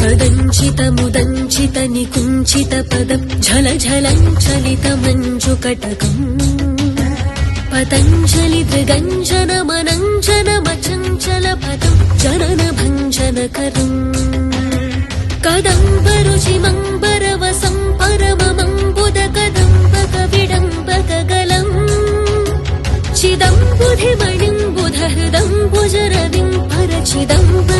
अदञ्चितमुदञ्चित निकुञ्चित पदं झल झलञ्चलित मञ्जुकटकम् पतञ्जलि दृगञ्जनमनञ्जनमचञ्चल पदं जनन भञ्जनकरम् कदम्बरुचिमम्बरवसं परममम्बुद कदम्बक विडम्बकगलम् चिदम्बुधिमणिम्बुधहृदम्बुजरविं परचिदम्ब